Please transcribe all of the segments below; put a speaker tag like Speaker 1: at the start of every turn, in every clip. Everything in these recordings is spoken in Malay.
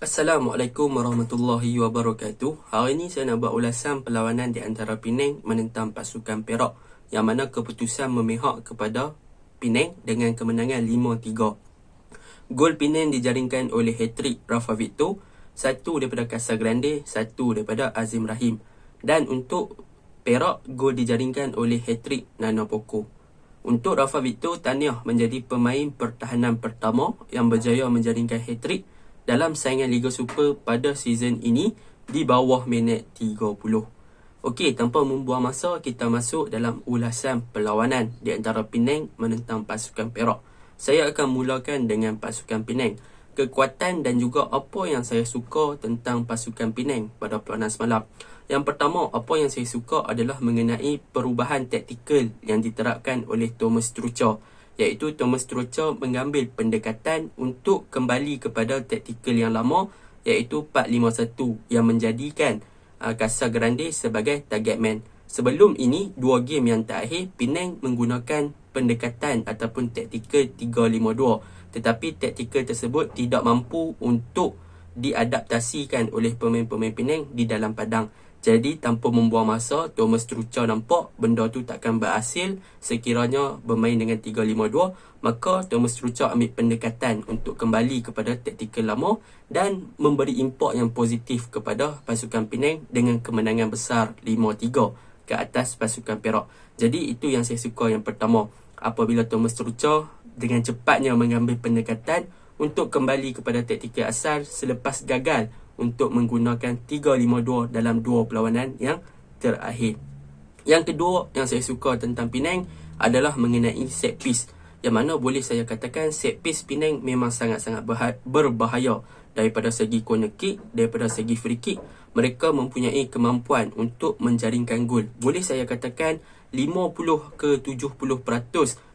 Speaker 1: Assalamualaikum warahmatullahi wabarakatuh. Hari ini saya nak buat ulasan perlawanan di antara Penang menentang pasukan Perak, yang mana keputusan memihak kepada Penang dengan kemenangan 5-3. Gol Penang dijaringkan oleh hat-trick Rafa Victor, satu daripada Casagrande, satu daripada Azim Rahim. Dan untuk Perak, gol dijaringkan oleh hat-trick Nana Poco. Untuk Rafa Victor, tahniah menjadi pemain pertahanan pertama yang berjaya menjaringkan hat-trick dalam saingan Liga Super pada season ini di bawah minit 30. Okey, tanpa membuang masa, kita masuk dalam ulasan perlawanan di antara Penang menentang pasukan Perak. Saya akan mulakan dengan pasukan Penang. Kekuatan dan juga apa yang saya suka tentang pasukan Penang pada perlawanan semalam. Yang pertama, apa yang saya suka adalah mengenai perubahan taktikal yang diterapkan oleh Thomas Tuchel, iaitu Thomas Tuchel mengambil pendekatan untuk kembali kepada taktikal yang lama, iaitu 4-5-1, yang menjadikan Casagrande sebagai target man. Sebelum ini, dua game yang terakhir, Penang menggunakan pendekatan ataupun taktikal 3-5-2, tetapi taktikal tersebut tidak mampu untuk diadaptasikan oleh pemain-pemain Penang di dalam padang. Jadi tanpa membuang masa, Thomas Tuchel nampak benda tu takkan berhasil sekiranya bermain dengan 3-5-2. Maka Thomas Tuchel ambil pendekatan untuk kembali kepada taktikal lama dan memberi impak yang positif kepada pasukan Penang dengan kemenangan besar 5-3 ke atas pasukan Perak. Jadi itu yang saya suka yang pertama, apabila Thomas Tuchel dengan cepatnya mengambil pendekatan untuk kembali kepada taktikal asal selepas gagal untuk menggunakan 3-5-2 dalam dua perlawanan yang terakhir. Yang kedua yang saya suka tentang Penang adalah mengenai set piece, yang mana boleh saya katakan set piece Penang memang sangat-sangat berbahaya. Daripada segi corner kick, daripada segi free kick, mereka mempunyai kemampuan untuk menjaringkan gol. Boleh saya katakan 50 ke 70%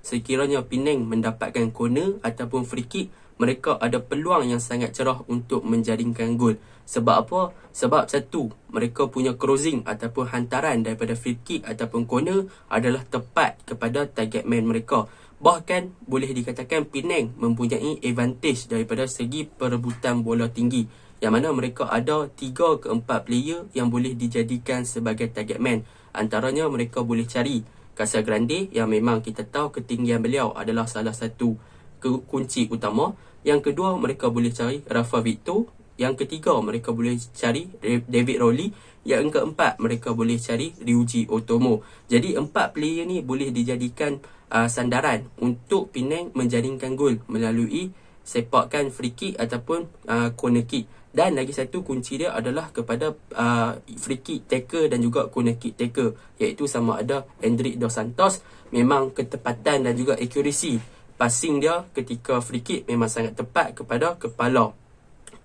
Speaker 1: sekiranya Penang mendapatkan corner ataupun free kick, mereka ada peluang yang sangat cerah untuk menjaringkan gol. Sebab apa? Sebab satu, mereka punya crossing ataupun hantaran daripada free kick ataupun corner adalah tepat kepada target man mereka. Bahkan boleh dikatakan Penang mempunyai advantage daripada segi perebutan bola tinggi, yang mana mereka ada 3 ke 4 player yang boleh dijadikan sebagai target man. Antaranya mereka boleh cari Casagrande, yang memang kita tahu ketinggian beliau adalah salah satu kunci utama. Yang kedua, mereka boleh cari Rafa Victor. Yang ketiga, mereka boleh cari David Rowley. Yang keempat, mereka boleh cari Ryuji Otomo. Jadi 4 player ni boleh dijadikan sandaran untuk Penang menjaringkan gol melalui sepakan free kick ataupun corner kick. Dan lagi satu kunci dia adalah kepada free kick taker dan juga corner kick taker, iaitu sama ada Hendrik Dos Santos. Memang ketepatan dan juga accuracy passing dia ketika free kick memang sangat tepat kepada kepala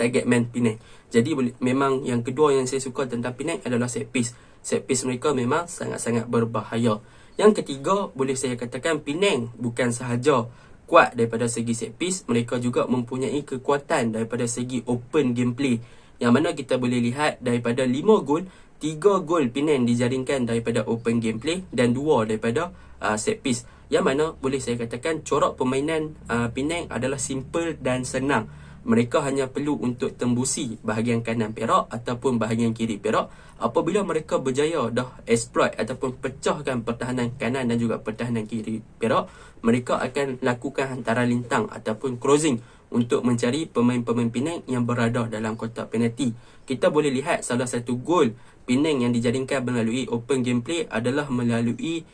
Speaker 1: target man Penang. Jadi memang yang kedua yang saya suka tentang Penang adalah set piece. Set piece mereka memang sangat-sangat berbahaya. Yang ketiga, boleh saya katakan Penang bukan sahaja kuat daripada segi set piece, mereka juga mempunyai kekuatan daripada segi open gameplay, yang mana kita boleh lihat daripada 5 gol, 3 gol Penang dijaringkan daripada open gameplay dan 2 daripada set piece. Yang mana boleh saya katakan corak permainan Penang adalah simple dan senang. Mereka hanya perlu untuk tembusi bahagian kanan Perak ataupun bahagian kiri Perak. Apabila mereka berjaya dah exploit ataupun pecahkan pertahanan kanan dan juga pertahanan kiri Perak, mereka akan lakukan hantaran lintang ataupun crossing untuk mencari pemain-pemain Penang yang berada dalam kotak penalti. Kita boleh lihat salah satu gol Penang yang dijaringkan melalui open gameplay adalah melalui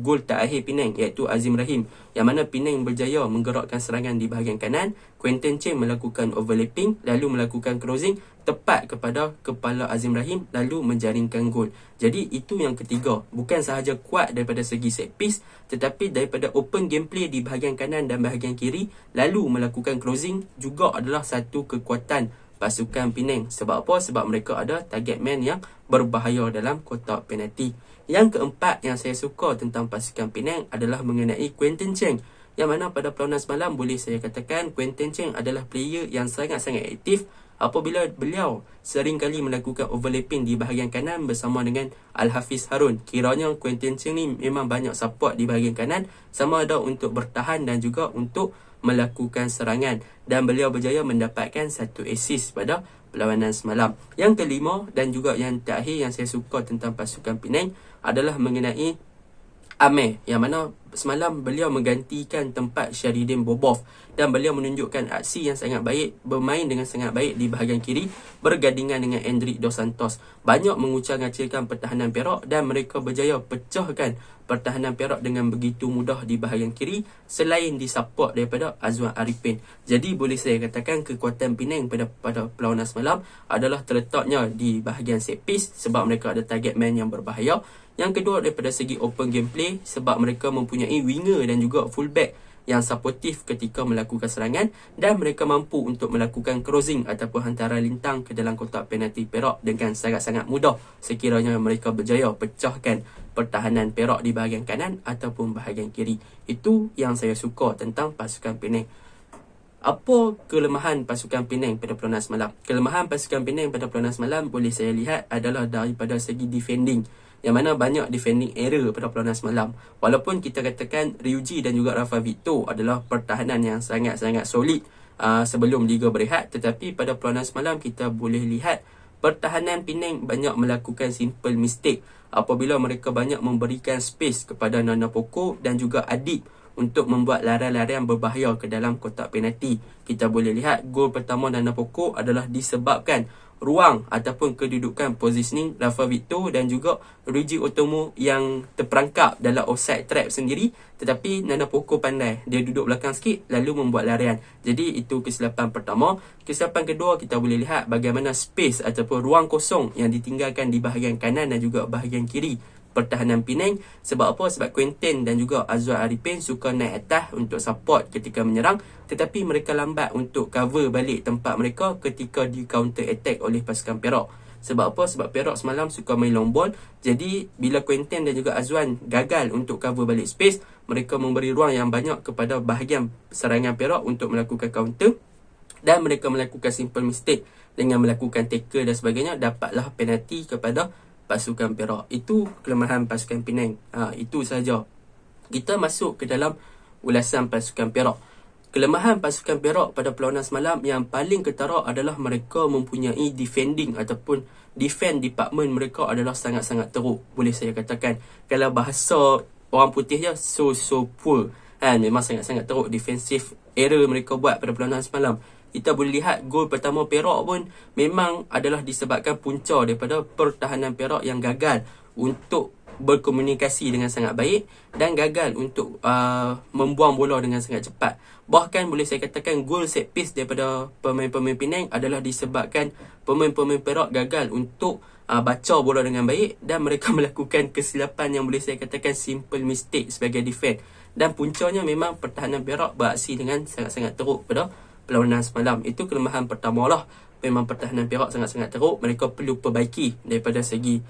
Speaker 1: gol terakhir Penang, iaitu Azim Rahim, yang mana Penang berjaya menggerakkan serangan di bahagian kanan. Quinton Chen melakukan overlapping lalu melakukan crossing tepat kepada kepala Azim Rahim lalu menjaringkan gol. Jadi itu yang ketiga, bukan sahaja kuat daripada segi set piece, tetapi daripada open gameplay di bahagian kanan dan bahagian kiri lalu melakukan crossing juga adalah satu kekuatan pasukan Penang. Sebab apa? Sebab mereka ada target man yang berbahaya dalam kotak penalti. Yang keempat yang saya suka tentang pasukan Penang adalah mengenai Quinton Chen, yang mana pada perlawanan semalam boleh saya katakan Quinton Chen adalah player yang sangat-sangat aktif apabila beliau sering kali melakukan overlapping di bahagian kanan bersama dengan Al-Hafiz Harun. Kiranya Quinton Chen ni memang banyak support di bahagian kanan, sama ada untuk bertahan dan juga untuk melakukan serangan dan beliau berjaya mendapatkan satu assist pada perlawanan semalam. Yang kelima dan juga yang terakhir yang saya suka tentang pasukan Penang adalah mengenai Amir, yang mana semalam beliau menggantikan tempat Shahriddin Bobov dan beliau menunjukkan aksi yang sangat baik, bermain dengan sangat baik di bahagian kiri bergandingan dengan Endrick Dos Santos. Banyak mengucang-ngacirkan pertahanan Perak dan mereka berjaya pecahkan pertahanan Perak dengan begitu mudah di bahagian kiri selain disupport daripada Azwan Arifin. Jadi boleh saya katakan kekuatan Penang pada perlawanan semalam adalah terletaknya di bahagian set piece sebab mereka ada target man yang berbahaya. Yang kedua daripada segi open gameplay sebab mereka mempunyai winger dan juga fullback yang supportif ketika melakukan serangan dan mereka mampu untuk melakukan crossing ataupun hantaran lintang ke dalam kotak penalti Perak dengan sangat-sangat mudah sekiranya mereka berjaya pecahkan pertahanan Perak di bahagian kanan ataupun bahagian kiri. Itu yang saya suka tentang pasukan Penang. Apa kelemahan pasukan Penang pada perlawanan semalam? Kelemahan pasukan Penang pada perlawanan semalam boleh saya lihat adalah daripada segi defending, yang mana banyak defending error pada perlawanan semalam. Walaupun kita katakan Ryuji dan juga Rafa Victor adalah pertahanan yang sangat-sangat solid sebelum Liga berehat, tetapi pada perlawanan semalam kita boleh lihat pertahanan Penang banyak melakukan simple mistake apabila mereka banyak memberikan space kepada Nana Poko dan juga Adib untuk membuat larian-larian berbahaya ke dalam kotak penalti. Kita boleh lihat gol pertama Nana Poko adalah disebabkan ruang ataupun kedudukan positioning Rafa Victor dan juga Ryuji Otomo yang terperangkap dalam offside trap sendiri, tetapi Nana Poko pandai, dia duduk belakang sikit lalu membuat larian. Jadi itu kesilapan pertama. Kesilapan kedua kita boleh lihat bagaimana space ataupun ruang kosong yang ditinggalkan di bahagian kanan dan juga bahagian kiri pertahanan Penang. Sebab apa? Sebab Quentin dan juga Azwan Arifin suka naik atas untuk support ketika menyerang, tetapi mereka lambat untuk cover balik tempat mereka ketika di counter attack oleh pasukan Perak. Sebab apa? Sebab Perak semalam suka main long ball. Jadi bila Quentin dan juga Azwan gagal untuk cover balik space, mereka memberi ruang yang banyak kepada bahagian serangan Perak untuk melakukan counter dan mereka melakukan simple mistake dengan melakukan tackle dan sebagainya, dapatlah penalti kepada pasukan Perak. Itu kelemahan pasukan Penang. Itu saja. Kita masuk ke dalam ulasan pasukan Perak. Kelemahan pasukan Perak pada perlawanan semalam yang paling ketara adalah mereka mempunyai defending ataupun defend department mereka adalah sangat-sangat teruk. Boleh saya katakan, kalau bahasa orang putihnya so poor. Memang sangat-sangat teruk defensive error mereka buat pada perlawanan semalam. Kita boleh lihat gol pertama Perak pun memang adalah disebabkan punca daripada pertahanan Perak yang gagal untuk berkomunikasi dengan sangat baik dan gagal untuk membuang bola dengan sangat cepat. Bahkan boleh saya katakan gol set piece daripada pemain-pemain Penang adalah disebabkan pemain-pemain Perak gagal untuk baca bola dengan baik dan mereka melakukan kesilapan yang boleh saya katakan simple mistake sebagai defense. Dan puncanya memang pertahanan Perak beraksi dengan sangat-sangat teruk pada perlawanan semalam. Itu kelemahan pertama lah. Memang pertahanan Perak sangat-sangat teruk. Mereka perlu perbaiki daripada segi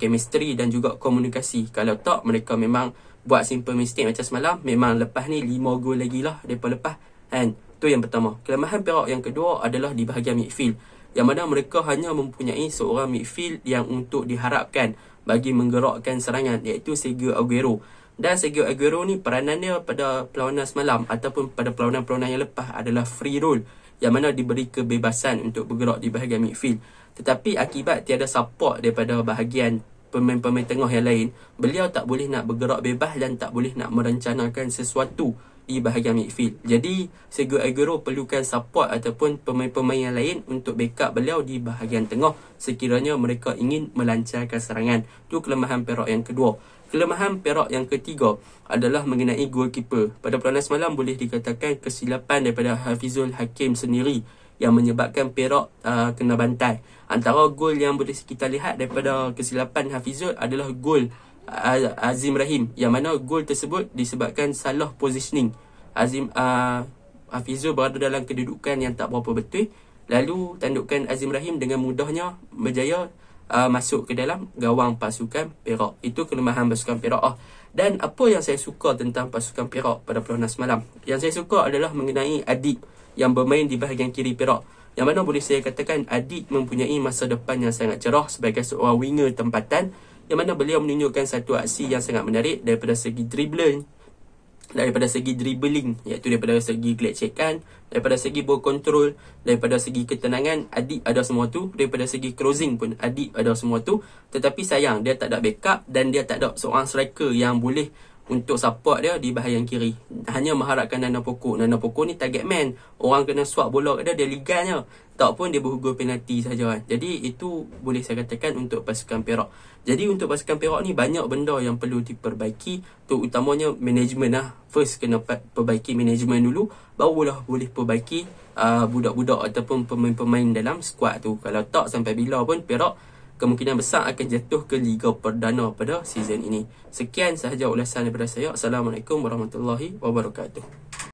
Speaker 1: chemistry dan juga komunikasi. Kalau tak, mereka memang buat simple mistake macam semalam, memang lepas ni 5 gol lagi lah mereka lepas. Itu yang pertama. Kelemahan Perak yang kedua adalah di bahagian midfield, yang mana mereka hanya mempunyai seorang midfield yang untuk diharapkan bagi menggerakkan serangan, iaitu Sergio Aguero. Dan Sergio Aguero ni peranan dia pada perlawanan semalam ataupun pada perlawanan-perlawanan yang lepas adalah free roll, yang mana diberi kebebasan untuk bergerak di bahagian midfield. Tetapi akibat tiada support daripada bahagian pemain-pemain tengah yang lain, beliau tak boleh nak bergerak bebas dan tak boleh nak merencanakan sesuatu di bahagian midfield. Jadi Sergio Aguero perlukan support ataupun pemain-pemain yang lain untuk backup beliau di bahagian tengah sekiranya mereka ingin melancarkan serangan. Itu kelemahan Perak yang kedua. Kelemahan Perak yang ketiga adalah mengenai goalkeeper. Pada perlawanan semalam boleh dikatakan kesilapan daripada Hafizul Hakim sendiri yang menyebabkan Perak kena bantai. Antara gol yang boleh kita lihat daripada kesilapan Hafizul adalah gol Azim Rahim, yang mana gol tersebut disebabkan salah positioning. Hafizul berada dalam kedudukan yang tak berapa betul, lalu tandukan Azim Rahim dengan mudahnya berjaya masuk ke dalam gawang pasukan Perak. Itu kelemahan pasukan Perak. Dan apa yang saya suka tentang pasukan Perak pada perlawanan semalam? Yang saya suka adalah mengenai Adib yang bermain di bahagian kiri Perak, yang mana boleh saya katakan Adib mempunyai masa depan yang sangat cerah sebagai seorang winger tempatan, yang mana beliau menunjukkan satu aksi yang sangat menarik daripada segi dribbling daripada segi dribbling, iaitu daripada segi gelecekan, daripada segi ball control, daripada segi ketenangan, Adib ada semua tu. Daripada segi closing pun Adib ada semua tu. Tetapi sayang, dia tak ada backup dan dia tak ada seorang striker yang boleh untuk support dia di bahagian kiri. Hanya mengharapkan Nana Poco. Nana Poco ni target man. Orang kena swap bola kat dia ligannya. Tak pun dia berhugul penalti saja kan. Jadi itu boleh saya katakan untuk pasukan Perak. Jadi untuk pasukan Perak ni banyak benda yang perlu diperbaiki. Terutamanya management lah. First kena perbaiki management dulu, barulah boleh perbaiki budak-budak ataupun pemain-pemain dalam skuad tu. Kalau tak, sampai bila pun Perak kemungkinan besar akan jatuh ke Liga Perdana pada season ini. Sekian sahaja ulasan daripada saya. Assalamualaikum warahmatullahi wabarakatuh.